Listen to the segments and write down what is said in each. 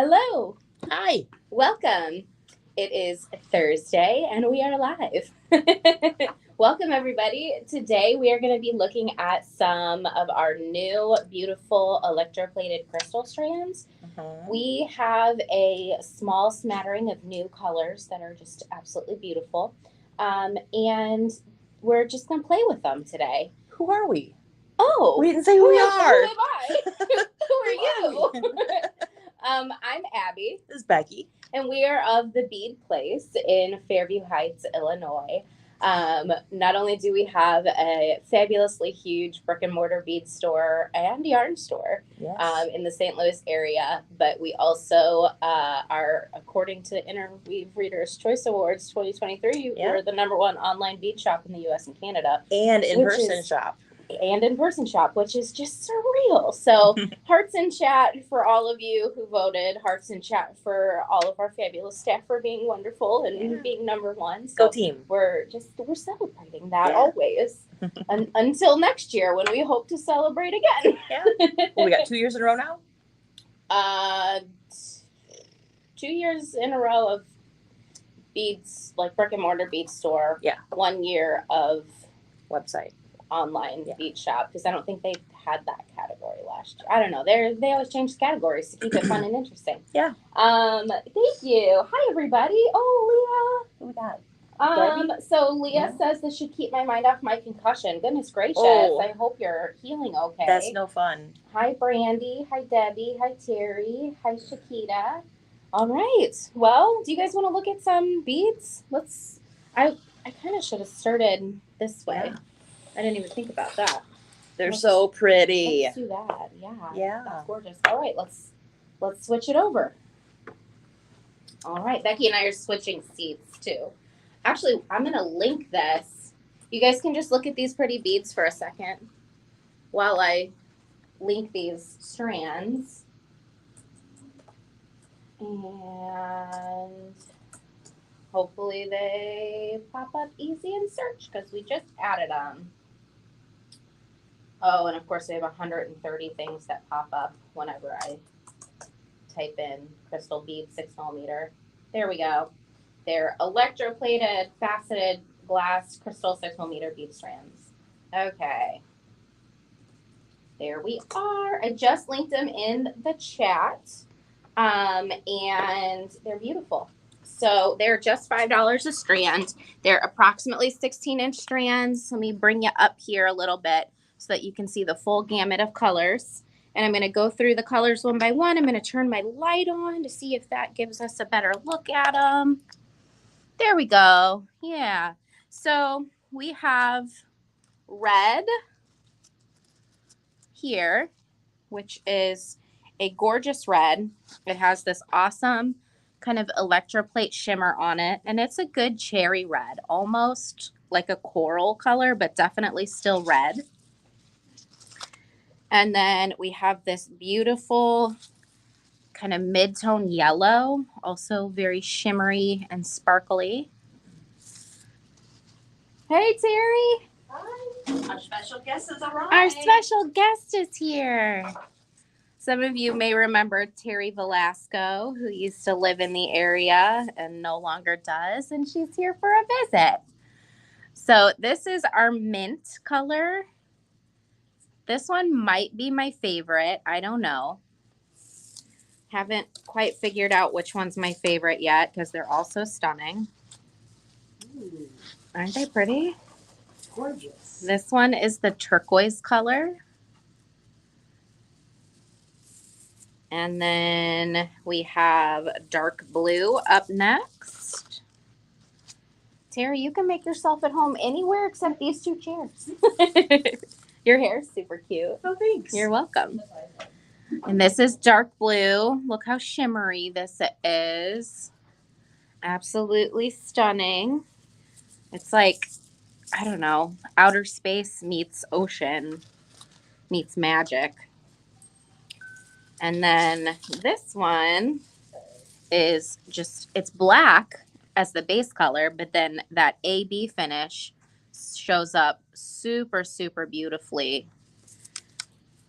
Hello. Hi. Welcome. It is Thursday and we are live. Welcome, everybody. Today we are going to be looking at some of our new beautiful electroplated crystal strands. We have a small smattering of new colors that are just absolutely beautiful. And we're just going to play with them today. Who are we? Oh, We didn't say who we are. Who am I? Who are you? I'm Abby. This is Becky. And we are of the Bead Place in Fairview Heights, Illinois. Not only do we have a fabulously huge brick and mortar bead store and yarn store in the St. Louis area, but we also are, according to Interweave Readers' Choice Awards 2023, we're the #1 online bead shop in the U.S. and Canada. And in-person shop. And in-person shop, which is just surreal. So hearts in chat for all of you who voted. Hearts in chat for all of our fabulous staff for being wonderful and being #1. So go team. We're celebrating that always until next year when we hope to celebrate again. Well, we got 2 years in a row now? 2 years in a row of beads, like brick and mortar bead store. 1 year of website. Online bead shop, because I don't think they had that category last year. I don't know. They always change categories to keep it fun and interesting. Yeah. Thank you. Hi everybody. Oh, Leah. Who we got? So Leah says this should keep my mind off my concussion. Goodness gracious. I hope you're healing okay. That's no fun. Hi Brandy. Hi Debbie. Hi Terry. Hi Shakita. All right. Well, do you guys want to look at some beads? I kind of should have started this way. Yeah. I didn't even think about that. They're so pretty. Let's do that. Yeah. That's gorgeous. All right, let's switch it over. All right, Becky and I are switching seats too. Actually, I'm going to link this. You guys can just look at these pretty beads for a second while I link these strands. And hopefully they pop up easy in search because we just added them. Oh, and of course we have 130 things that pop up whenever I type in crystal bead 6mm. There we go. They're electroplated, faceted glass crystal 6mm bead strands. Okay. There we are. I just linked them in the chat. And they're beautiful. So they're just $5 a strand. They're approximately 16-inch strands. Let me bring you up here a little bit so that you can see the full gamut of colors. And I'm going to go through the colors one by one. I'm going to turn my light on to see if that gives us a better look at them. There we go. Yeah. So we have red here, which is a gorgeous red. It has this awesome kind of electroplate shimmer on it, and it's a good cherry red, almost like a coral color, but definitely still red. And then we have this beautiful kind of mid-tone yellow, also very shimmery and sparkly. Hey, Terry. Hi. Our special guest has arrived. Our special guest is here. Some of you may remember Terry Velasco, who used to live in the area and no longer does, and she's here for a visit. So this is our mint color. This one might be my favorite. I don't know. Haven't quite figured out which one's my favorite yet because they're all so stunning. Ooh. Aren't they pretty? Gorgeous. This one is the turquoise color. And then we have dark blue up next. Terry, you can make yourself at home anywhere except these 2 chairs. Your hair is super cute. Oh, thanks. You're welcome. And this is dark blue. Look how shimmery this is. Absolutely stunning. It's like, I don't know, outer space meets ocean meets magic. And then this one is just, it's black as the base color, but then that AB finish shows up super, super beautifully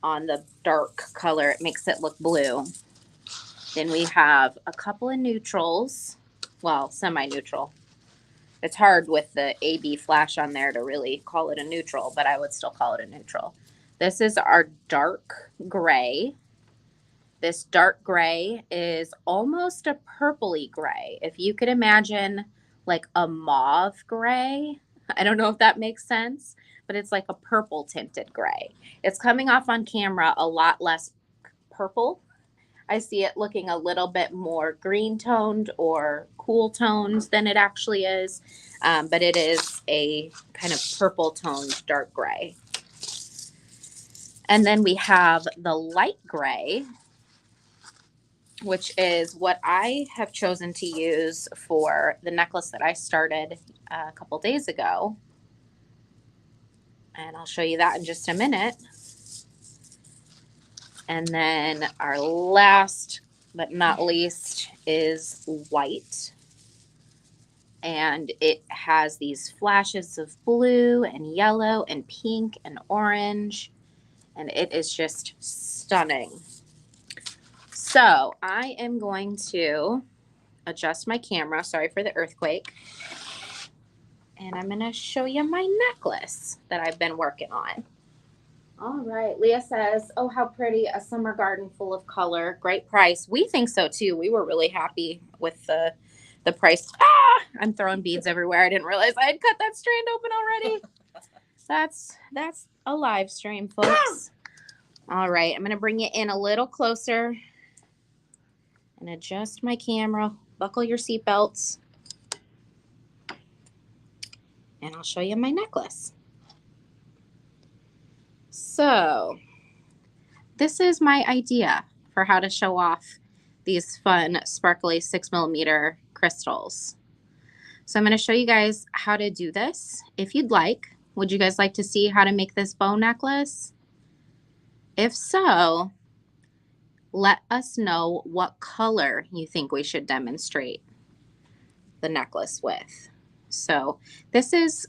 on the dark color. It makes it look blue. Then we have a couple of neutrals. Well, semi-neutral. It's hard with the AB flash on there to really call it a neutral, but I would still call it a neutral. This is our dark gray. This dark gray is almost a purpley gray. If you could imagine like a mauve gray, I don't know if that makes sense, but it's like a purple tinted gray. It's coming off on camera a lot less purple. I see it looking a little bit more green toned or cool toned than it actually is. But it is a kind of purple toned dark gray. And then we have the light gray, which is what I have chosen to use for the necklace that I started a couple days ago. And I'll show you that in just a minute. And then our last but not least is white. And it has these flashes of blue and yellow and pink and orange. And it is just stunning. So I am going to adjust my camera. Sorry for the earthquake. And I'm going to show you my necklace that I've been working on. All right. Leah says, oh, how pretty. A summer garden full of color. Great price. We think so, too. We were really happy with the price. Ah! I'm throwing beads everywhere. I didn't realize I had cut that strand open already. That's a live stream, folks. All right. I'm going to bring you in a little closer and adjust my camera. Buckle your seatbelts. And I'll show you my necklace. So this is my idea for how to show off these fun, sparkly 6mm crystals. So I'm going to show you guys how to do this. If you'd like, would you guys like to see how to make this bow necklace? If so, let us know what color you think we should demonstrate the necklace with. So this is,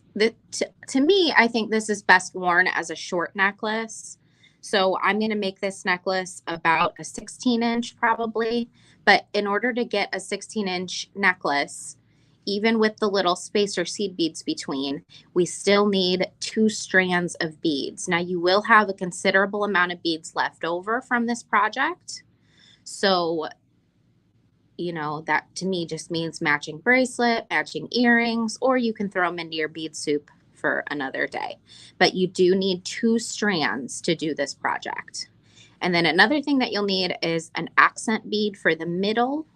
to me, I think this is best worn as a short necklace. So I'm going to make this necklace about a 16-inch probably. But in order to get a 16-inch necklace, even with the little spacer seed beads between, we still need 2 strands of beads. Now you will have a considerable amount of beads left over from this project. So you know, that to me just means matching bracelet, matching earrings, or you can throw them into your bead soup for another day. But you do need 2 strands to do this project. And then another thing that you'll need is an accent bead for the middle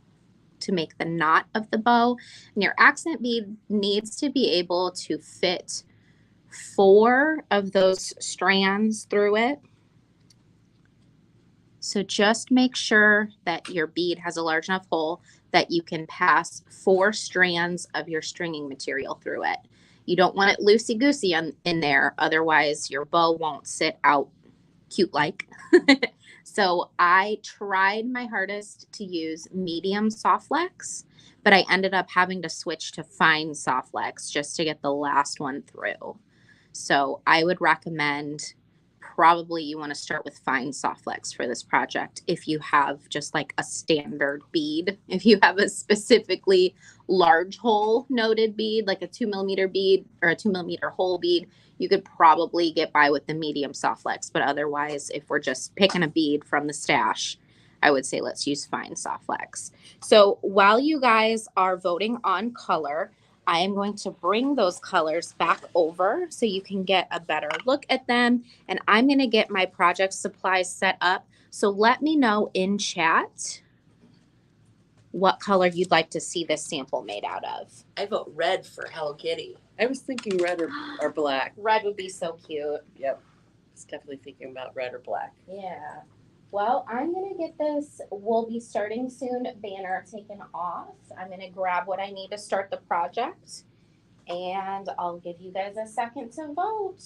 to make the knot of the bow. And your accent bead needs to be able to fit 4 of those strands through it. So just make sure that your bead has a large enough hole that you can pass 4 strands of your stringing material through it. You don't want it loosey-goosey in there, otherwise your bow won't sit out cute-like. So I tried my hardest to use medium soft flex, but I ended up having to switch to fine soft flex just to get the last one through. So I would recommend probably you want to start with fine soft flex for this project if you have just like a standard bead. If you have a specifically large hole noted bead, like a 2mm bead or a 2mm hole bead, you could probably get by with the medium soft flex. But otherwise, if we're just picking a bead from the stash, I would say let's use fine soft flex. So while you guys are voting on color, I am going to bring those colors back over so you can get a better look at them. And I'm going to get my project supplies set up. So let me know in chat what color you'd like to see this sample made out of. I vote red for Hello Kitty. I was thinking red or black. Red would be so cute. Yep. I was definitely thinking about red or black. Yeah. Well, I'm going to get this "We'll Be Starting Soon" banner taken off. I'm going to grab what I need to start the project, and I'll give you guys a second to vote.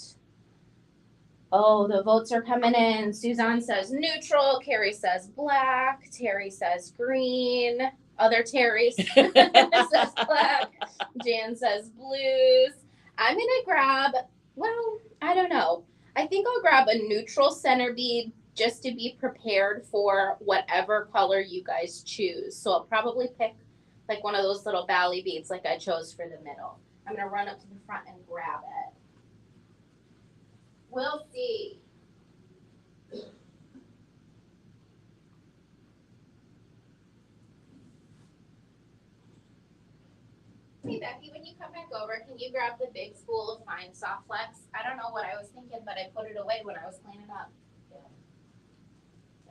Oh, the votes are coming in. Suzanne says neutral. Carrie says black. Terry says green. Other Terry says black. Jan says blues. I'm going to grab, well, I don't know. I think I'll grab a neutral center bead just to be prepared for whatever color you guys choose. So I'll probably pick like one of those little valley beads like I chose for the middle. I'm going to run up to the front and grab it. We'll see. Hey Becky, when you come back over, can you grab the big spool of fine soft flex? I don't know what I was thinking, but I put it away when I was cleaning up.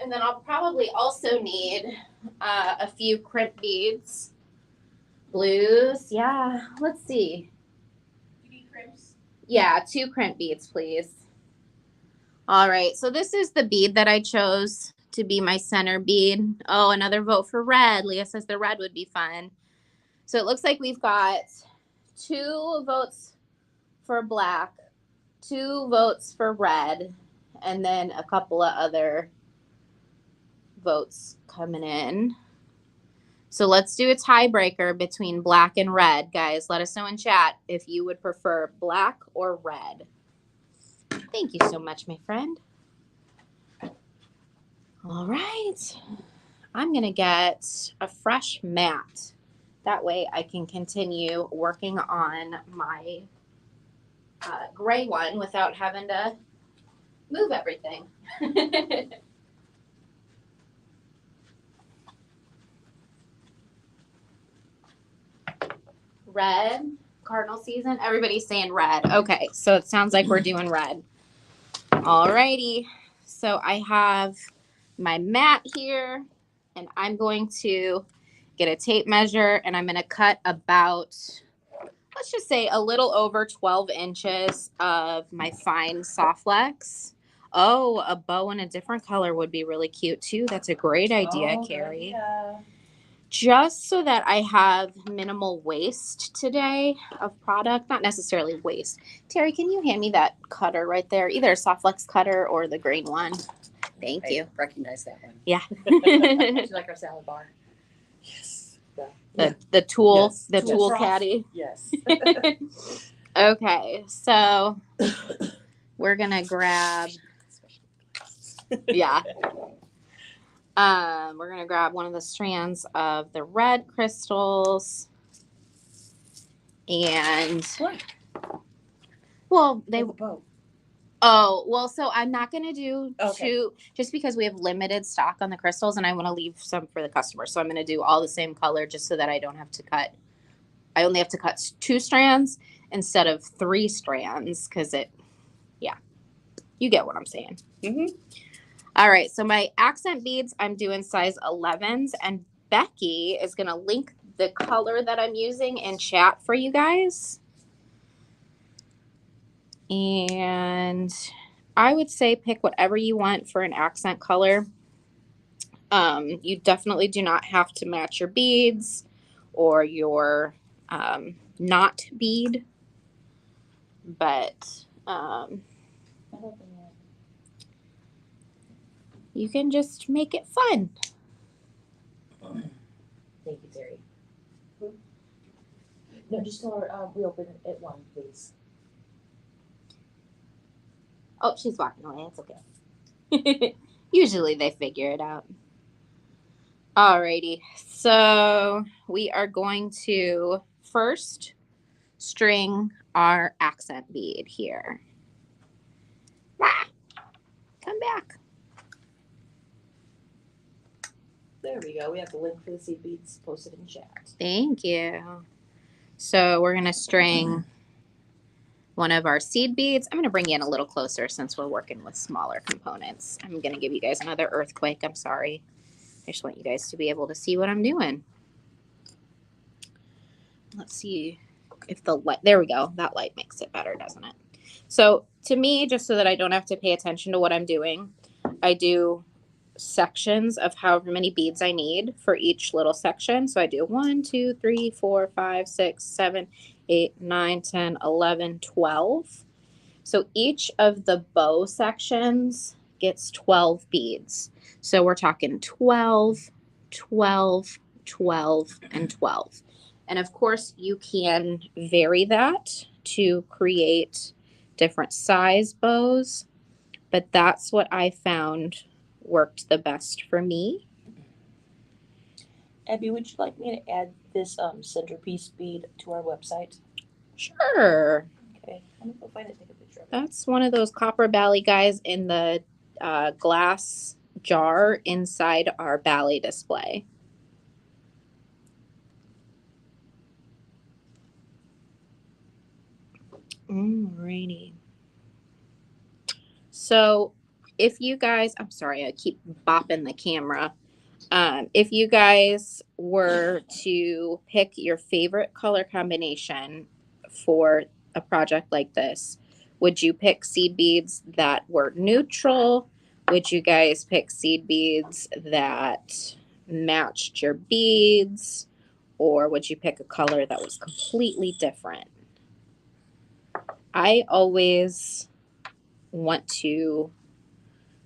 And then I'll probably also need a few crimp beads. Blues, yeah, let's see. You need crimps? Yeah, 2 crimp beads, please. All right, so this is the bead that I chose to be my center bead. Oh, another vote for red. Leah says the red would be fun. So it looks like we've got 2 votes for black, 2 votes for red, and then a couple of other votes coming in. So let's do a tiebreaker between black and red. Guys, let us know in chat if you would prefer black or red. Thank you so much, my friend. All right. I'm going to get a fresh mat. That way I can continue working on my gray one without having to move everything. Red, cardinal season. Everybody's saying red. Okay, so it sounds like we're doing red. All righty. So I have my mat here, and I'm going to get a tape measure, and I'm going to cut about, let's just say a little over 12 inches of my fine soft flex. Oh, a bow in a different color would be really cute too. That's a great idea, Carrie. Yeah. Just so that I have minimal waste today of product, not necessarily waste. Terry, can you hand me that cutter right there? Either a soft flex cutter or the green one. Thank you. Recognize that one. Yeah. It's like our salad bar. Yes. the tool, Yes. the tool trough. caddy. Yes. Okay, so we're gonna grab, yeah. We're gonna grab one of the strands of the red crystals, and well, they. boat. Oh, well, so I'm not going to do Okay. 2 just because we have limited stock on the crystals and I want to leave some for the customer. So I'm going to do all the same color just so that I don't have to cut. I only have to cut 2 strands instead of 3 strands because yeah, you get what I'm saying. Mm-hmm. All right. So my accent beads, I'm doing size 11s, and Becky is going to link the color that I'm using in chat for you guys. And I would say pick whatever you want for an accent color. You definitely do not have to match your beads or your knot bead, but you can just make it fun. Thank you, Terry. No, just tell her we open it at 1, please. Oh, she's walking away. It's okay. Usually they figure it out. Alrighty, so we are going to first string our accent bead here. Come back. There we go. We have the link for the seed beads posted in chat. Thank you. So we're going to string one of our seed beads. I'm going to bring you in a little closer since we're working with smaller components. I'm going to give you guys another earthquake. I'm sorry. I just want you guys to be able to see what I'm doing. Let's see if the light, there we go. That light makes it better, doesn't it? So to me, just so that I don't have to pay attention to what I'm doing, I do sections of however many beads I need for each little section. So I do 1, 2, 3, 4, 5, 6, 7, 8, 9, 10, 11, 12. So each of the bow sections gets 12 beads. So we're talking 12, 12, 12, and 12. And of course, you can vary that to create different size bows, but that's what I found worked the best for me. Abby, would you like me to add this centerpiece bead to our website? Sure. Okay, let me go find it, take a picture of it. That's one of those copper ballet guys in the glass jar inside our ballet display. Alrighty. So if you guys, I'm sorry, I keep bopping the camera. If you guys were to pick your favorite color combination for a project like this, would you pick seed beads that were neutral? Would you guys pick seed beads that matched your beads? Or would you pick a color that was completely different? I always want to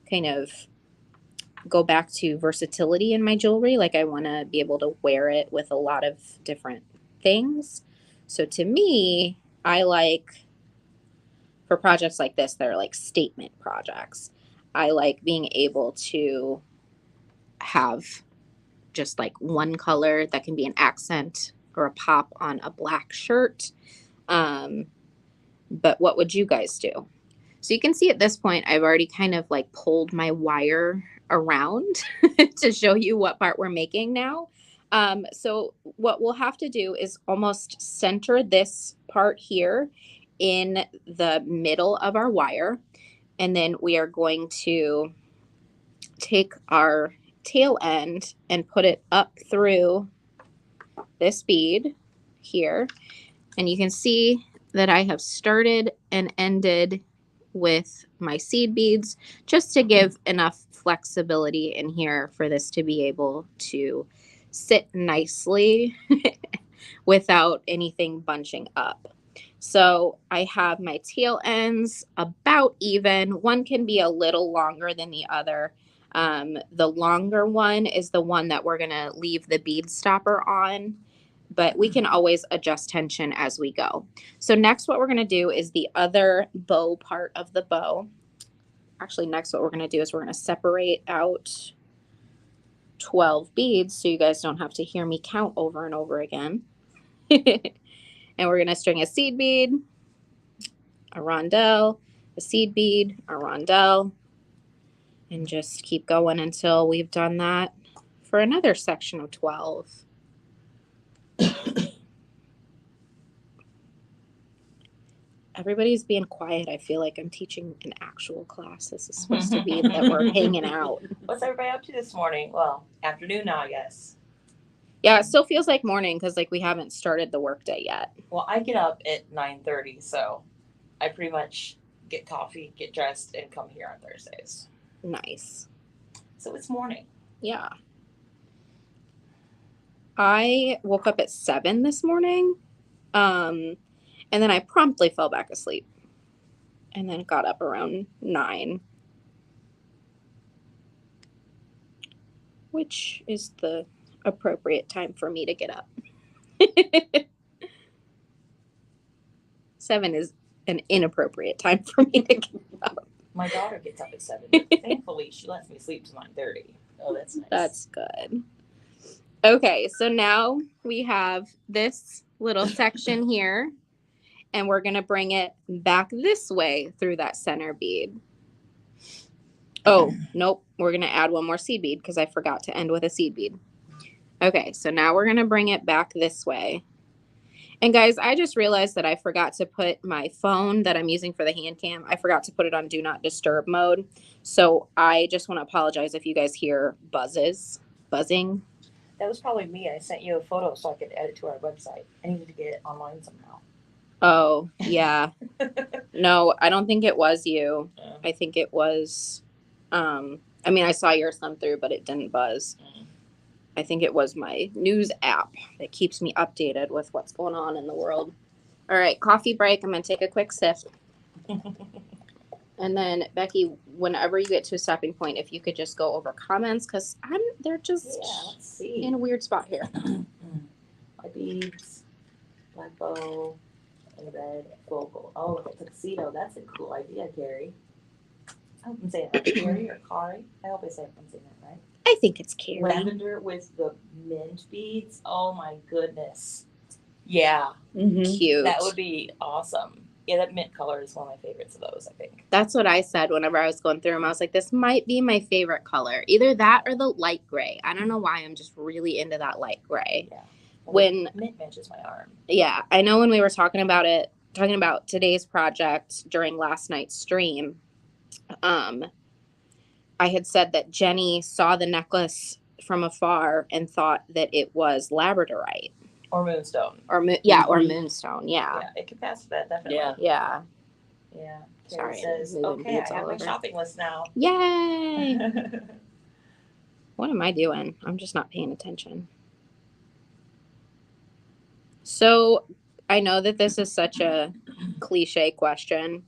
kind of go back to versatility in my jewelry. Like I want to be able to wear it with a lot of different things. So to me, I like, for projects like this that are like statement projects, I like being able to have just like one color that can be an accent or a pop on a black shirt. But what would you guys do? So you can see at this point, I've already kind of like pulled my wire around to show you what part we're making now. So what we'll have to do is almost center this part here in the middle of our wire. And then we are going to take our tail end and put it up through this bead here. And you can see that I have started and ended with my seed beads just to give enough flexibility in here for this to be able to sit nicely without anything bunching up. So I have my tail ends about even. One can be a little longer than the other. The longer one is the one that we're going to leave the bead stopper on, but we can always adjust tension as we go. So next what we're going to do is the other bow part of the bow. Actually, next what we're going to do is we're going to separate out 12 beads so you guys don't have to hear me count over and over again. And we're going to string a seed bead, a rondelle, a seed bead, a rondelle, and just keep going until we've done that for another section of 12. Everybody's being quiet. I feel like I'm teaching an actual class. This is supposed to be that we're hanging out. What's everybody up to this morning? Well, afternoon now, I guess. Yeah, it still feels like morning because like we haven't started the workday yet. Well, I get up at 9:30, so I pretty much get coffee, get dressed, and come here on Thursdays. Nice. So it's morning. Yeah. I woke up at 7 this morning. And then I promptly fell back asleep. And then got up around 9. Which is the appropriate time for me to get up. 7 is an inappropriate time for me to get up. My daughter gets up at 7. Thankfully, she lets me sleep till 9:30. Oh, that's nice. That's good. Okay, so now we have this little section here, and we're going to bring it back this way through that center bead. Oh, nope. We're going to add one more seed bead because I forgot to end with a seed bead. Okay, so now we're going to bring it back this way. And guys, I just realized that I forgot to put my phone that I'm using for the hand cam, I forgot to put it on do not disturb mode. So I just want to apologize if you guys hear buzzing. That was probably me. I sent you a photo so I could add it to our website. I needed to get it online somehow. Oh, yeah. No, I don't think it was you. I think it was, I mean, I saw yours come through, but it didn't buzz. I think it was my news app that keeps me updated with what's going on in the world. All right, coffee break. I'm going to take a quick sip. And then, Becky, whenever you get to a stopping point, if you could just go over comments, because they're just let's see. in a weird spot here. My beads, black bow, and red vocal. Oh, look at tuxedo. That's a cool idea, Carrie. I hope I'm saying that right. Carrie or Kari? I hope I'm saying that right. I think it's Carrie. Lavender with the mint beads. Oh my goodness. Yeah. Cute. That would be awesome. Yeah, that mint color is one of my favorites of those, I think. That's what I said whenever I was going through them. I was like, this might be my favorite color. Either that or the light gray. I don't know why I'm just really into that light gray. Yeah. When mint matches my arm. Yeah, I know when we were talking about today's project during last night's stream, I had said that Jenny saw the necklace from afar and thought that it was labradorite. Or moonstone. Or moonstone, yeah. Yeah, it could pass that, definitely. Yeah. Yeah. Sorry, Carrie says, okay, I have my shopping list now. Yay! What am I doing? I'm just not paying attention. So, I know that this is such a cliche question,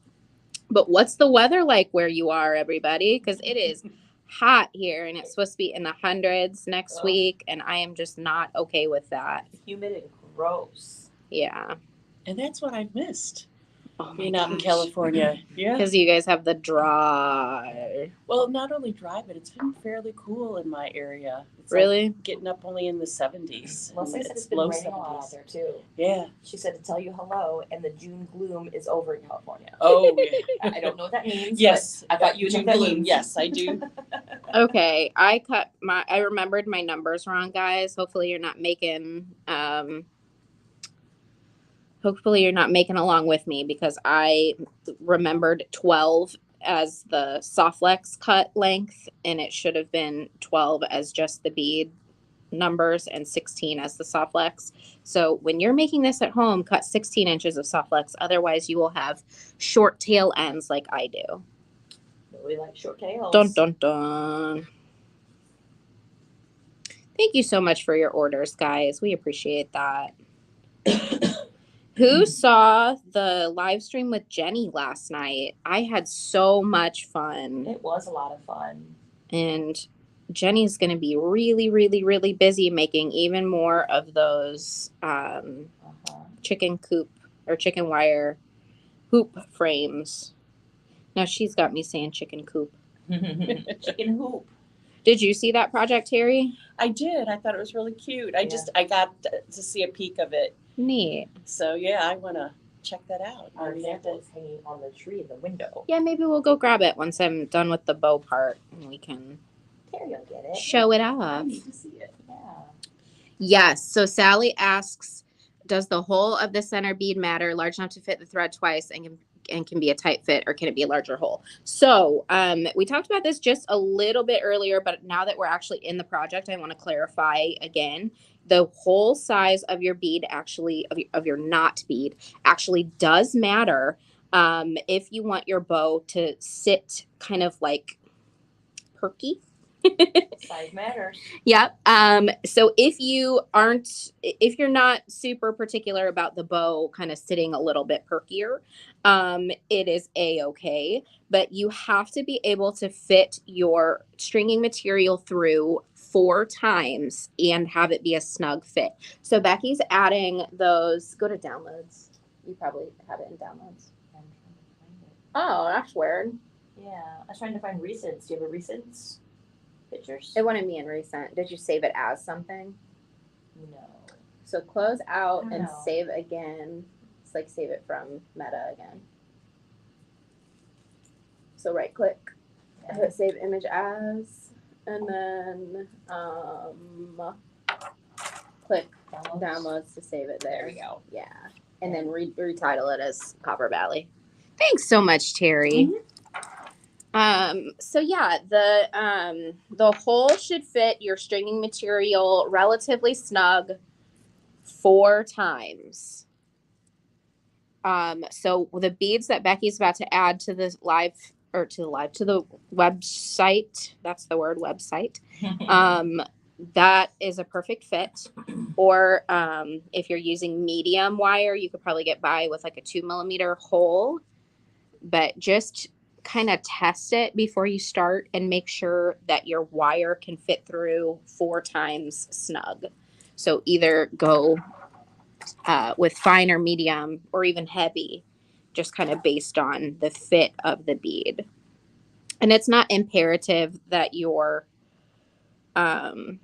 but what's the weather like where you are, everybody? Because it is hot here and it's supposed to be in the hundreds next week, and I am just not okay with that. Humid and gross. Yeah. And that's what I've missed. Oh my Being out in gosh. California. Yeah. Because you guys have the dry. Well, not only dry, but it's been fairly cool in my area. It's Really? like getting up only in the 70s. Leslie said it's been low raining a lot out there too. Yeah. She said to tell you hello, and the June gloom is over in California. Oh, yeah. I don't know what that means. Yes. But I thought you knew June that gloom. means. Yes, I do. Okay, I remembered my numbers wrong, guys. Hopefully you're not making along with me, because I remembered 12 as the Softlex cut length, and it should have been 12 as just the bead numbers and 16 as the Softlex. So when you're making this at home, cut 16 inches of Softlex. Otherwise you will have short tail ends like I do. We like short tails. Dun dun dun. Thank you so much for your orders, guys. We appreciate that. Who saw the live stream with Jenny last night? I had so much fun. It was a lot of fun. And Jenny's going to be really, really, really busy making even more of those chicken coop or chicken wire hoop frames. Now she's got me saying chicken coop. Chicken hoop. Did you see that project, Terry? I did. I thought it was really cute. I got to see a peek of it. Neat. So, yeah, I want to check that out. Our example is hanging on the tree in the window. Yeah, maybe we'll go grab it once I'm done with the bow part, and we can Terry will get it. show it I off. need to see it. Yeah. Yes. So Sally asks, does the hole of the center bead matter, large enough to fit the thread twice and can be a tight fit, or can it be a larger hole? So we talked about this just a little bit earlier, but now that we're actually in the project, I want to clarify again. The hole size of your bead actually, of your knot bead, actually does matter if you want your bow to sit kind of like perky. Size matters. Yep. So if you're not super particular about the bow kind of sitting a little bit perkier, it is a-okay, but you have to be able to fit your stringing material through 4 times and have it be a snug fit. So Becky's adding those. Go to downloads. You probably have it in downloads. I'm trying to find it. Oh, that's weird. Yeah. I was trying to find recents. Do you have a recents pictures? It wanted me in recent. Did you save it as something? No. So close out and No. save again. It's like save it from Meta again. So right click, hit save image as, and then click downloads to save it there. There we go. Yeah. And then retitle it as Copper Valley. Thanks so much, Terry. So yeah, the hole should fit your stringing material relatively snug 4 times. So the beads that Becky's about to add to the website, that's the word, website. That is a perfect fit. Or if you're using medium wire, you could probably get by with like a 2mm hole, but just kind of test it before you start and make sure that your wire can fit through 4 times snug. So either go with fine or medium or even heavy, just kind of based on the fit of the bead. And it's not imperative that your bow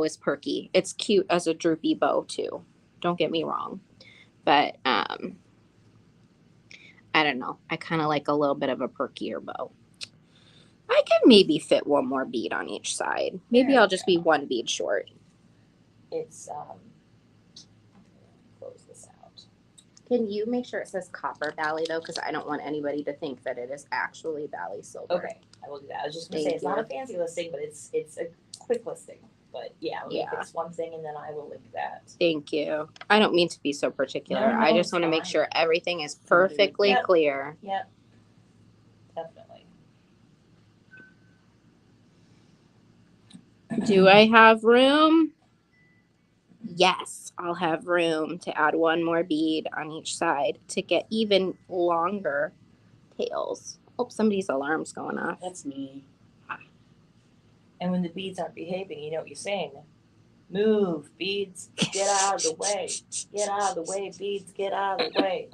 is perky. It's cute as a droopy bow too. Don't get me wrong. But I don't know. I kind of like a little bit of a perkier bow. I can maybe fit one more bead on each side. Maybe I'll just be one bead short. It's close this out. Can you make sure it says copper Bally though? Because I don't want anybody to think that it is actually Bally silver. Okay, I will do that. I was just gonna say it's not a fancy listing, but it's a quick listing. But yeah, let me fix one thing and then I will link that. Thank you. I don't mean to be so particular. No, I just want to make sure everything is perfectly clear. Yep. Definitely. Do I have room? Yes, I'll have room to add one more bead on each side to get even longer tails. Oh, somebody's alarm's going off. That's me. And when the beads aren't behaving, you know what you're saying. Move, beads, get out of the way. Get out of the way, beads, get out of the way.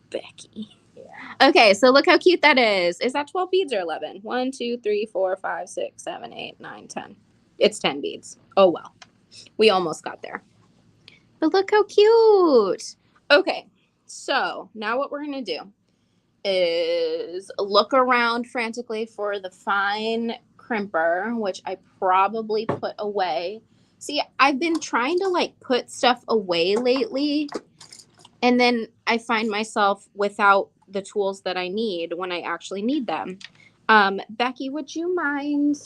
Becky. Yeah. Okay, so look how cute that is. Is that 12 beads or 11? 1, 2, 3, 4, 5, 6, 7, 8, 9, 10. It's 10 beads. Oh, well. We almost got there. But look how cute. Okay, so now what we're going to do is look around frantically for the fine crimper, which I probably put away. See, I've been trying to like put stuff away lately, and then I find myself without the tools that I need when I actually need them. Becky, would you mind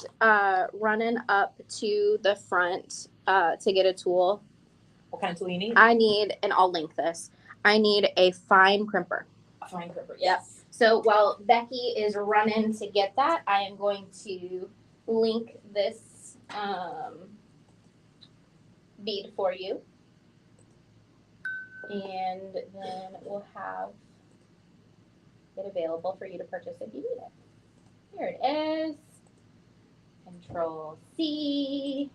running up to the front to get a tool? What kind of tool you need? I need, and I'll link this, I need a fine crimper. A fine crimper, yes. So while Becky is running to get that, I am going to link this bead for you. And then we'll have it available for you to purchase if you need it. Here it is. Control C,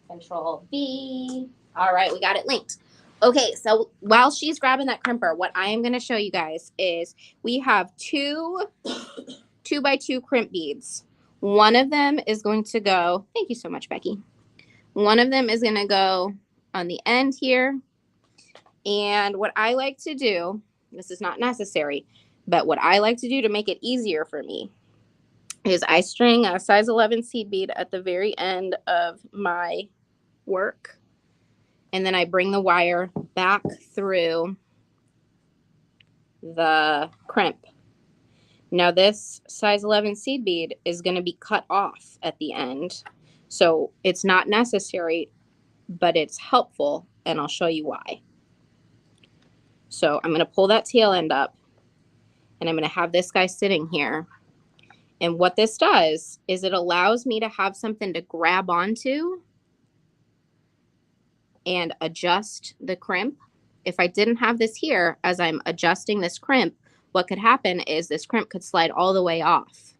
Control V. All right, we got it linked. Okay, so while she's grabbing that crimper, what I am going to show you guys is we have two 2x2 crimp beads. One of them is going to go, thank you so much, Becky. One of them is going to go on the end here. And what I like to do, this is not necessary, but what I like to do to make it easier for me is I string a size 11 seed bead at the very end of my work. And then I bring the wire back through the crimp. Now this size 11 seed bead is going to be cut off at the end. So it's not necessary, but it's helpful, and I'll show you why. So I'm going to pull that tail end up, and I'm going to have this guy sitting here. And what this does is it allows me to have something to grab onto and adjust the crimp. If I didn't have this here, as I'm adjusting this crimp, what could happen is this crimp could slide all the way off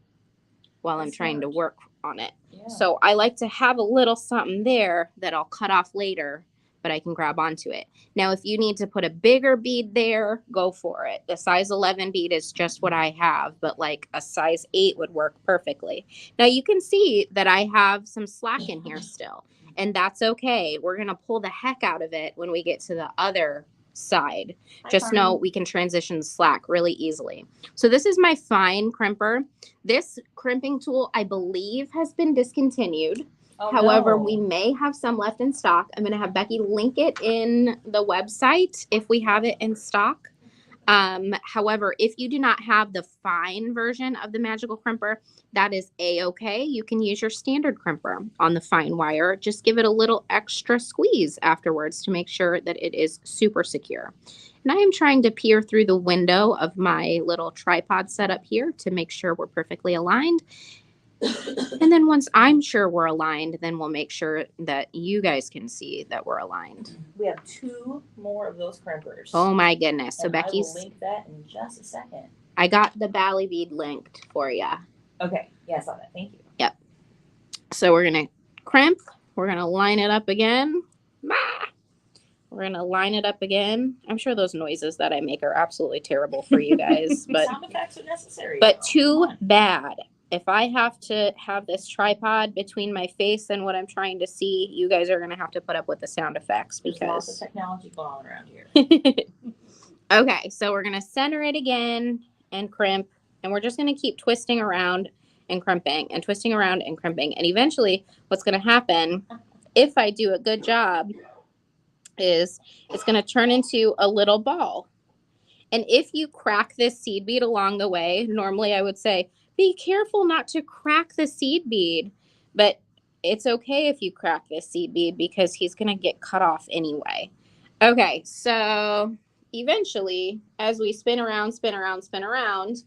while I'm trying to work on it. Yeah. So I like to have a little something there that I'll cut off later, but I can grab onto it. Now, if you need to put a bigger bead there, go for it. The size 11 bead is just what I have, but like a size 8 would work perfectly. Now you can see that I have some slack in here still, and that's okay. We're going to pull the heck out of it when we get to the other side. Just know we can transition slack really easily. So this is my fine crimper. This crimping tool, I believe, has been discontinued. Oh, however, we may have some left in stock. I'm going to have Becky link it in the website if we have it in stock. However, if you do not have the fine version of the magical crimper, that is a-okay. You can use your standard crimper on the fine wire. Just give it a little extra squeeze afterwards to make sure that it is super secure. And I am trying to peer through the window of my little tripod setup here to make sure we're perfectly aligned. And then once I'm sure we're aligned, then we'll make sure that you guys can see that we're aligned. We have 2 more of those crimpers. Oh my goodness. So Becky's... I will link that in just a second. I got the Bally bead linked for you. Okay. Yeah, I saw that. Thank you. Yep. So we're going to crimp. We're going to line it up again. We're going to line it up again. I'm sure those noises that I make are absolutely terrible for you guys, but Sound effects are necessary. but too bad. If I have to have this tripod between my face and what I'm trying to see, you guys are going to have to put up with the sound effects There's lots of because technology going on around here. Okay, so we're going to center it again and crimp, and we're just going to keep twisting around and crimping and twisting around and crimping. And eventually what's going to happen, if I do a good job, is it's going to turn into a little ball. And if you crack this seed bead along the way, normally I would say, be careful not to crack the seed bead, but it's okay if you crack this seed bead because he's going to get cut off anyway. Okay, so eventually, as we spin around, spin around, spin around,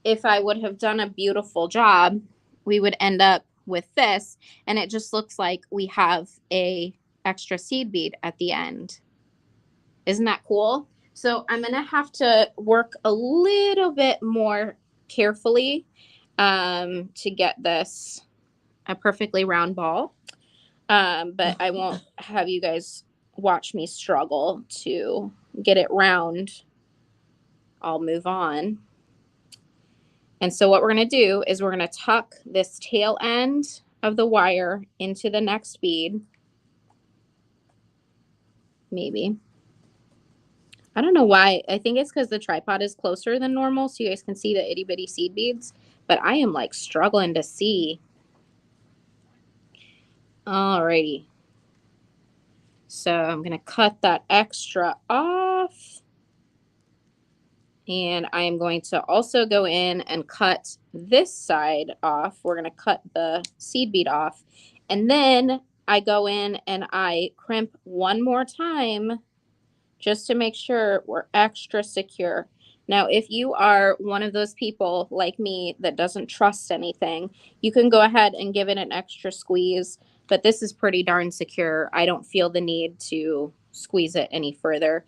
if I would have done a beautiful job, we would end up with this, and it just looks like we have a extra seed bead at the end. Isn't that cool? So I'm going to have to work a little bit more carefully to get this a perfectly round ball. But I won't have you guys watch me struggle to get it round. I'll move on. And so what we're going to do is we're going to tuck this tail end of the wire into the next bead. Maybe. I don't know why. I think it's because the tripod is closer than normal, so you guys can see the itty bitty seed beads. But I am like struggling to see. Alrighty. So I'm going to cut that extra off. And I am going to also go in and cut this side off. We're going to cut the seed bead off. And then I go in and I crimp one more time just to make sure we're extra secure. Now, if you are one of those people like me that doesn't trust anything, you can go ahead and give it an extra squeeze. But this is pretty darn secure. I don't feel the need to squeeze it any further.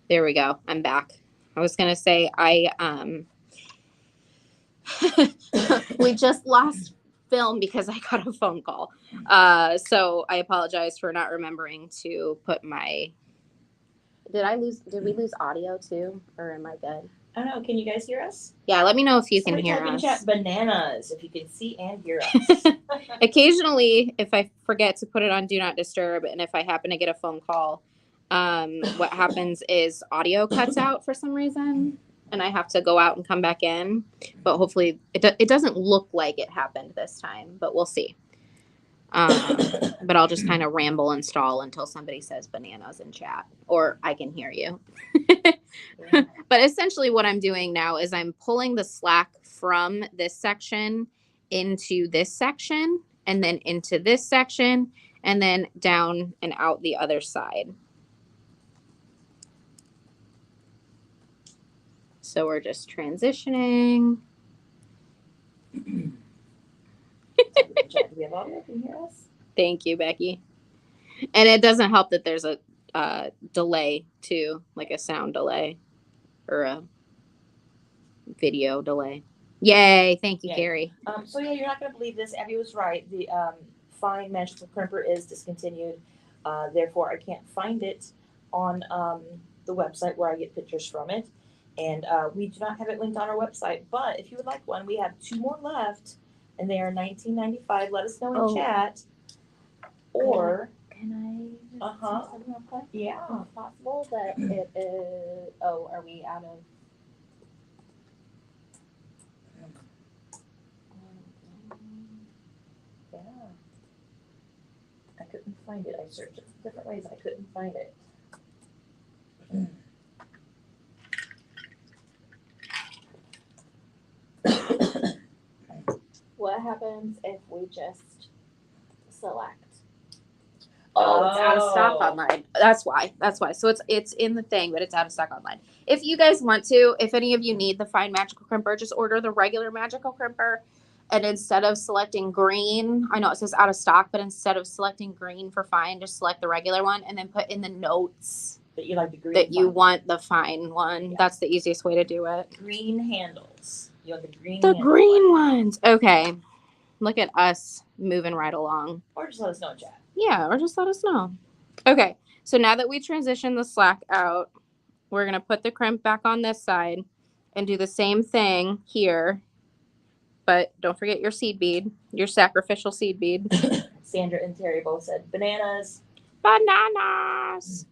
There we go. I'm back. I was going to say we just lost film because I got a phone call. So I apologize for not remembering to put my... Did we lose audio too? Or am I good? I don't know. Can you guys hear us? Yeah, let me know if you Somebody can hear type in us. chat bananas if you can see and hear us. Occasionally, if I forget to put it on Do Not Disturb, and if I happen to get a phone call, what happens is audio cuts out for some reason, and I have to go out and come back in. But hopefully, it doesn't look like it happened this time, but we'll see. But I'll just kind of ramble and stall until somebody says bananas in chat, or I can hear you. Yeah. But essentially what I'm doing now is I'm pulling the slack from this section into this section, and then into this section, and then down and out the other side. So we're just transitioning. Do we have audio? Can you hear us? Thank you, Becky. And it doesn't help that there's a delay too, like a sound delay or a video delay. Yay. Thank you, Yay. Carrie. So yeah, you're not going to believe this. Abby was right. The fine magical crimper is discontinued. Therefore, I can't find it on the website where I get pictures from it. And we do not have it linked on our website. But if you would like one, we have 2 more left. And they are $19.95. Let us know in chat. Or Can I Uh-huh. say something real quick? yeah. It's possible that it is... Oh, are we out of... Yeah. I couldn't find it. I searched it different ways. I couldn't find it. What happens if we just select? Oh, it's out of stock online. That's why. So it's in the thing, but it's out of stock online. If you guys want to, if any of you need the fine magical crimper, just order the regular magical crimper. And instead of selecting green, I know it says out of stock, but instead of selecting green for fine, just select the regular one and then put in the notes That you like the green. that you one. want the fine one. Yeah. That's the easiest way to do it. Green handles. You want the green The handle green one. ones. Okay. Look at us moving right along. Or just let us know in chat. Yeah, or just let us know. Okay, so now that we transition the slack out, we're going to put the crimp back on this side and do the same thing here. But don't forget your seed bead, your sacrificial seed bead. Sandra and Terry both said bananas. Bananas.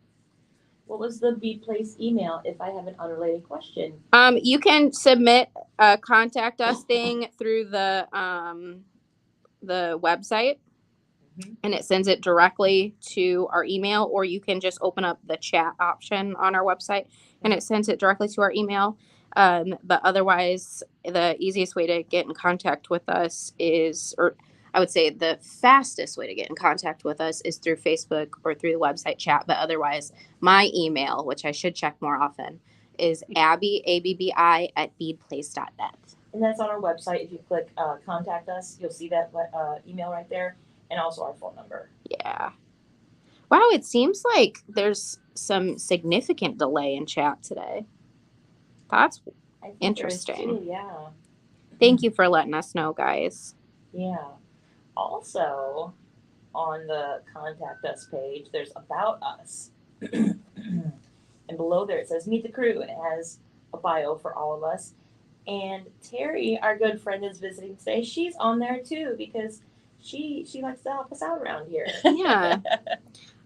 What was the Bead Place email if I have an unrelated question? You can submit a contact us thing through the website, and it sends it directly to our email, or you can just open up the chat option on our website and it sends it directly to our email. But otherwise, the easiest way to get in contact with us is, or I would say the fastest way to get in contact with us is through Facebook or through the website chat. But otherwise, my email, which I should check more often, is Abbi, ABBI, @beadplace.net. And that's on our website. If you click contact us, you'll see that email right there, and also our phone number. Yeah. Wow, it seems like there's some significant delay in chat today. That's I think interesting. there is too, yeah. Thank you for letting us know, guys. Yeah. Also, on the contact us page, there's about us. And below there it says meet the crew, and it has a bio for all of us. And Terry, our good friend, is visiting today. She's on there too because she likes to help us out around here. Yeah.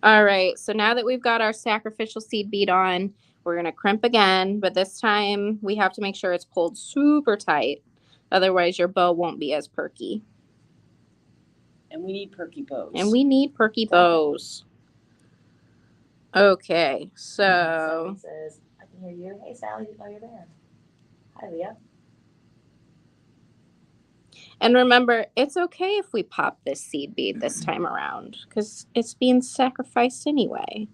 All right. So now that we've got our sacrificial seed bead on, we're going to crimp again, but this time we have to make sure it's pulled super tight. Otherwise, your bow won't be as perky. And we need perky bows. And we need perky bows. Okay. So. Sally says, I can hear you. Hey, Sally, didn't know you're there. Hi, Leah. And remember, it's okay if we pop this seed bead this time around because it's being sacrificed anyway.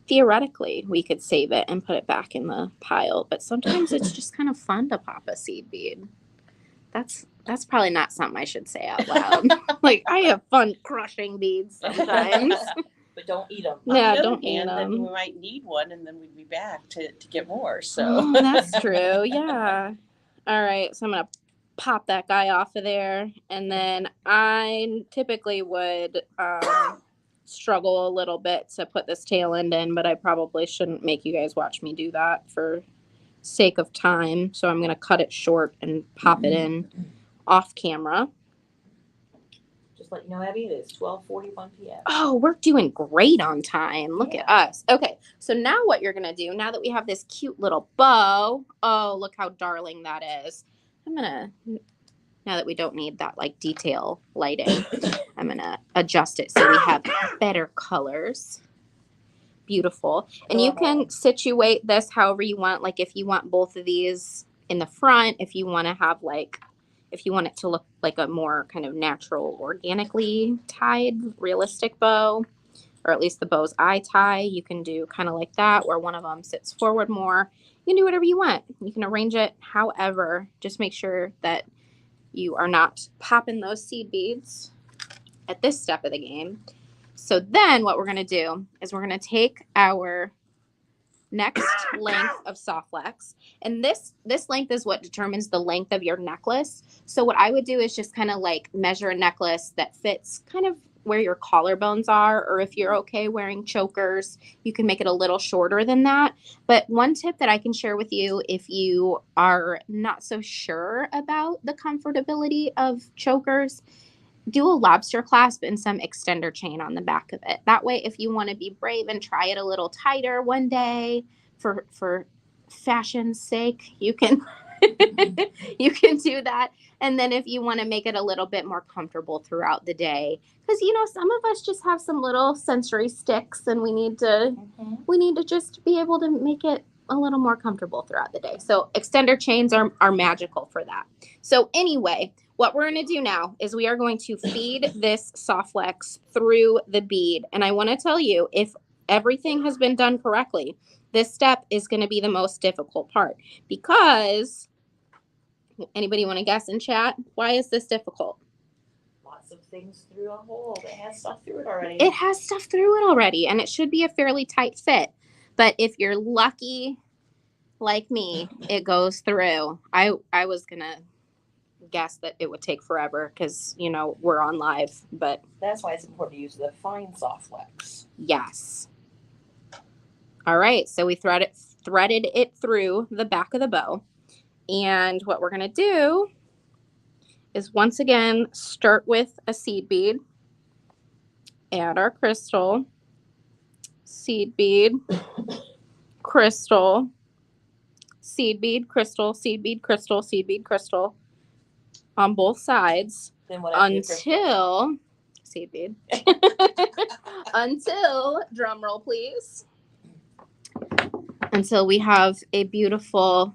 Theoretically, we could save it and put it back in the pile, but sometimes it's just kind of fun to pop a seed bead. That's probably not something I should say out loud. Like, I have fun crushing beads sometimes. But don't eat them. Yeah, On the don't other eat hand, then them. we might need one, and then we'd be back to get more. So Oh, that's true. Yeah. All right. So I'm going to pop that guy off of there. And then I typically would struggle a little bit to put this tail end in, but I probably shouldn't make you guys watch me do that for sake of time. So I'm going to cut it short and pop it in off camera. Just let you know, Abby, it is 12:41 p.m. Oh, we're doing great on time. Look at Yeah. us. Okay, so now what you're going to do, now that we have this cute little bow, oh, look how darling that is. I'm going to, now that we don't need that like detail lighting, I'm going to adjust it so we have better colors. Beautiful. And you can situate this however you want. Like if you want both of these in the front, if you want to have like, if you want it to look like a more kind of natural, organically tied, realistic bow, or at least the bows I tie, you can do kind of like that, where one of them sits forward more. You can do whatever you want. You can arrange it however. Just make sure that you are not popping those seed beads at this step of the game. So then what we're going to do is we're going to take our next length of soft flex, and this length is what determines the length of your necklace. So what I would do is just kind of like measure a necklace that fits kind of where your collarbones are, or if you're okay wearing chokers, you can make it a little shorter than that. But one tip that I can share with you if you are not so sure about the comfortability of chokers, do a lobster clasp and some extender chain on the back of it. That way, if you want to be brave and try it a little tighter one day for fashion's sake, you can you can do that. And then if you want to make it a little bit more comfortable throughout the day, because you know some of us just have some little sensory sticks, and we need to just be able to make it a little more comfortable throughout the day. So extender chains are magical for that. So anyway, what we're going to do now is we are going to feed this soft flex through the bead. And I want to tell you, if everything has been done correctly, this step is going to be the most difficult part, because anybody want to guess in chat? Why is this difficult? Lots of things through a hole. It has stuff through it already. It has stuff through it already, and it should be a fairly tight fit. But if you're lucky like me, it goes through. I was going to guess that it would take forever because, you know, we're on live, but That's why it's important to use the fine soft wax. yes. All right, so we threaded it through the back of the bow. And what we're gonna do is once again, start with a seed bead, add our crystal, seed bead, crystal, seed bead, crystal, seed bead, crystal, seed bead, crystal on both sides Then what after the crystal? until seed bead until drum roll please, until we have a beautiful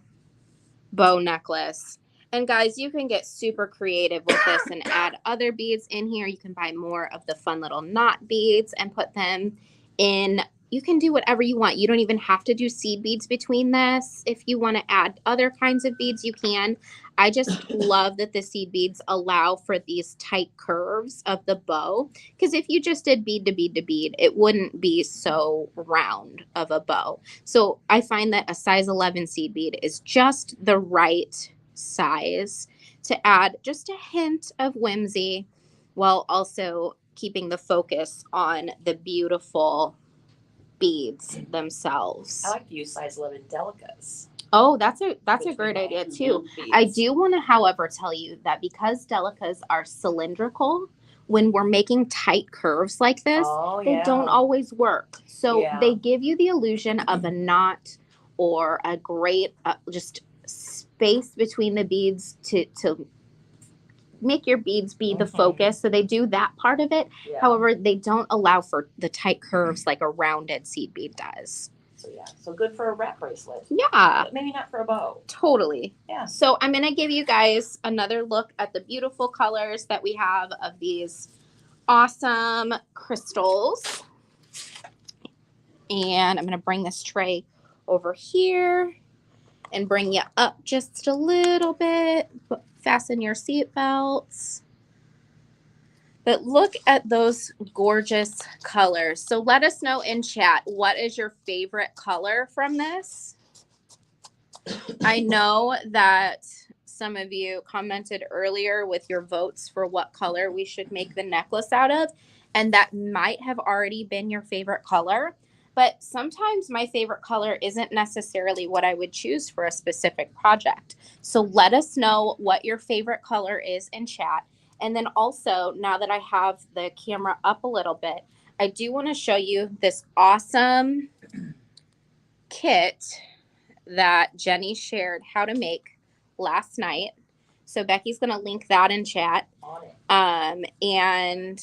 bow necklace. And guys, you can get super creative with this and add other beads in here. You can buy more of the fun little knot beads and put them in. You can do whatever you want. You don't even have to do seed beads between this. If you want to add other kinds of beads, you can. I just love that the seed beads allow for these tight curves of the bow. Because if you just did bead to bead to bead, it wouldn't be so round of a bow. So I find that a size 11 seed bead is just the right size to add just a hint of whimsy while also keeping the focus on the beautiful beads themselves. I like to use size 11 delicas. Oh, that's a great idea too. I do want to, however, tell you that because delicas are cylindrical, when we're making tight curves like this, they don't always work. So they give you the illusion of a knot or a great just space between the beads to make your beads be the focus. So they do that part of it. Yeah. However, they don't allow for the tight curves like a rounded seed bead does. So yeah, so good for a wrap bracelet. Yeah. But maybe not for a bow. Totally. Yeah. So I'm going to give you guys another look at the beautiful colors that we have of these awesome crystals. And I'm going to bring this tray over here and bring you up just a little bit. Fasten your seat belts. But look at those gorgeous colors. So let us know in chat, what is your favorite color from this? I know that some of you commented earlier with your votes for what color we should make the necklace out of, and that might have already been your favorite color. But sometimes my favorite color isn't necessarily what I would choose for a specific project. So let us know what your favorite color is in chat. And then also, now that I have the camera up a little bit, I do want to show you this awesome kit that Jenny shared how to make last night. So Becky's going to link that in chat. And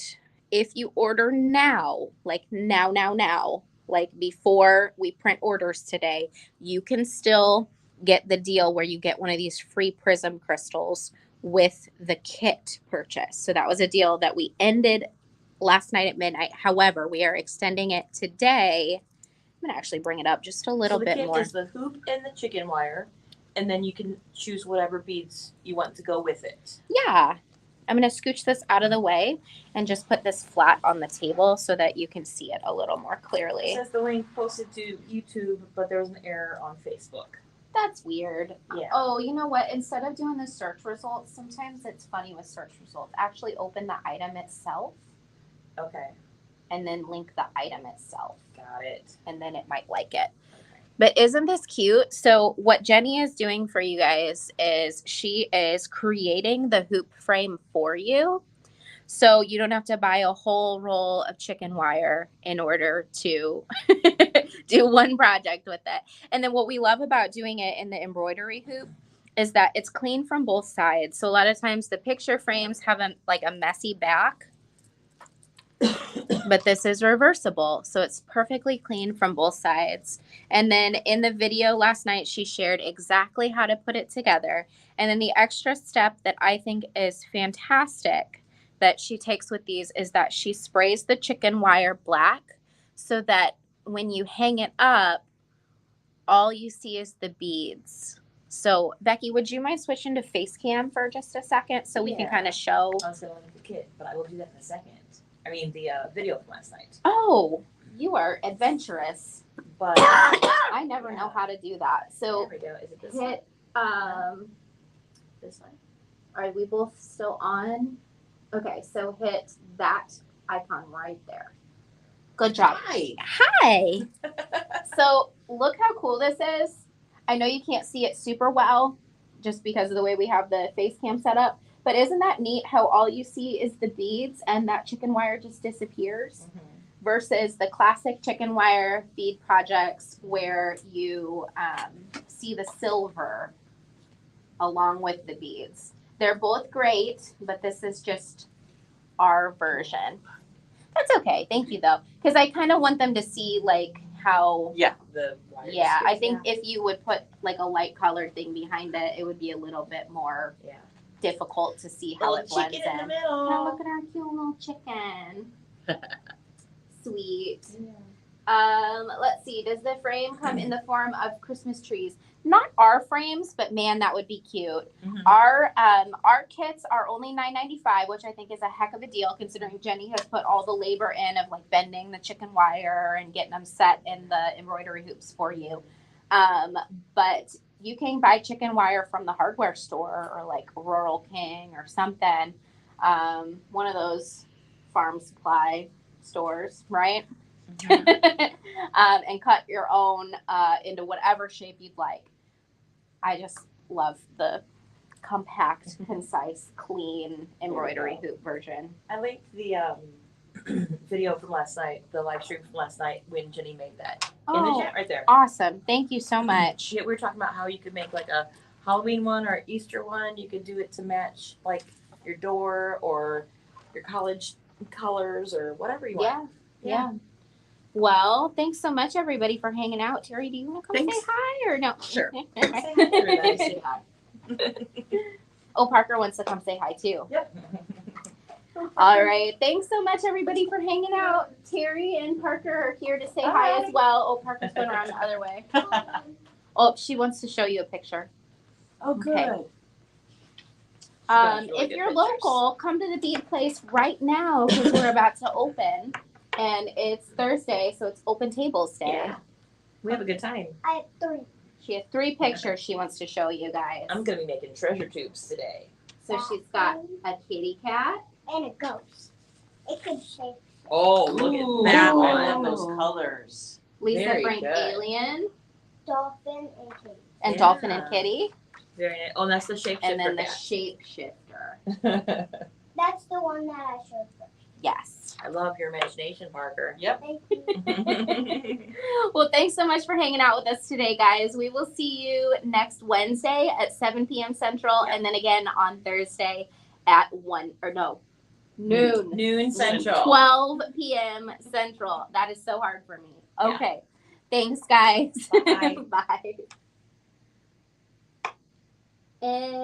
if you order now, like now, like before we print orders today, you can still get the deal where you get one of these free prism crystals with the kit purchase. So that was a deal that we ended last night at midnight. However, we are extending it today. I'm gonna actually bring it up just a little bit more. So the kit is the hoop and the chicken wire, and then you can choose whatever beads you want to go with it. Yeah. I'm gonna scooch this out of the way and just put this flat on the table so that you can see it a little more clearly. It says the link posted to YouTube, but there was an error on Facebook. That's weird. Yeah. Oh, you know what? Instead of doing the search results, sometimes it's funny with search results. Actually open the item itself. Okay. And then link the item itself. Got it. And then it might like it. But isn't this cute? So what Jenny is doing for you guys is she is creating the hoop frame for you. So you don't have to buy a whole roll of chicken wire in order to do one project with it. And then what we love about doing it in the embroidery hoop is that it's clean from both sides. So a lot of times the picture frames have a messy back. But this is reversible, so it's perfectly clean from both sides. And then in the video last night, she shared exactly how to put it together. And then the extra step that I think is fantastic that she takes with these is that she sprays the chicken wire black so that when you hang it up, all you see is the beads. So Becky, would you mind switching to face cam for just a second so we can kind of show? I was going to link the kit, but I will do that in a second. I mean, the video from last night. Oh, you are adventurous. But I never know how to do that. So there we go. Is it this hit this way? Are we both still on? Okay, so hit that icon right there. Good job. Hi. So look how cool this is. I know you can't see it super well just because of the way we have the face cam set up, but isn't that neat how all you see is the beads and that chicken wire just disappears versus the classic chicken wire bead projects where you see the silver along with the beads. They're both great, but this is just our version. That's okay. Thank you though, because I kind of want them to see like how. Yeah, the wires. Yeah, I think if you would put like a light colored thing behind it, it would be a little bit more difficult to see how it blends chicken in the in. middle. Now look at our cute little chicken. Sweet. Yeah. Let's see. Does the frame come in the form of Christmas trees? Not our frames, but man, that would be cute. Our kits are only $9.95, which I think is a heck of a deal considering Jenny has put all the labor in of like bending the chicken wire and getting them set in the embroidery hoops for you. But you can buy chicken wire from the hardware store or like Rural King or something. One of those farm supply stores, right? And cut your own into whatever shape you'd like. I just love the compact, concise, clean embroidery hoop version. I linked the video from last night, the live stream from last night when Jenny made that in the chat right there. Awesome. Thank you so much. Yeah, we were talking about how you could make like a Halloween one or an Easter one. You could do it to match like your door or your college colors or whatever you want. Yeah. Well, thanks so much, everybody, for hanging out. Terry, do you want to come say hi or no? Sure. Say hi to everybody. Say hi. Oh, Parker wants to come say hi too. Yep. All right. Thanks so much, everybody, for hanging out. Terry and Parker are here to say hi as well. Oh, Parker's going around the other way. Oh, she wants to show you a picture. Oh, good. Okay. Really If good you're pictures. local, come to the Bead Place right now because we're about to open. And it's Thursday, so it's open tables day. Yeah. We have a good time. I have 3. She has 3 pictures she wants to show you guys. I'm gonna be making treasure tubes today. So she's got a kitty cat. And a ghost. It can shape. Oh, look Ooh, at that I one. love those colors. Lisa Very Frank good. Alien Dolphin and kitty. and Yeah. Dolphin and Kitty. Very nice. Oh, and that's the shapeshifter. And then the cat. shapeshifter. That's the one that I showed first. Yes. I love your imagination, Parker. Yep. Thank you. Well, thanks so much for hanging out with us today, guys. We will see you next Wednesday at 7 p.m. Central and then again on Thursday at noon. Noon Central. 12 p.m. Central. That is so hard for me. Yeah. Okay. Thanks, guys. Bye. Bye. And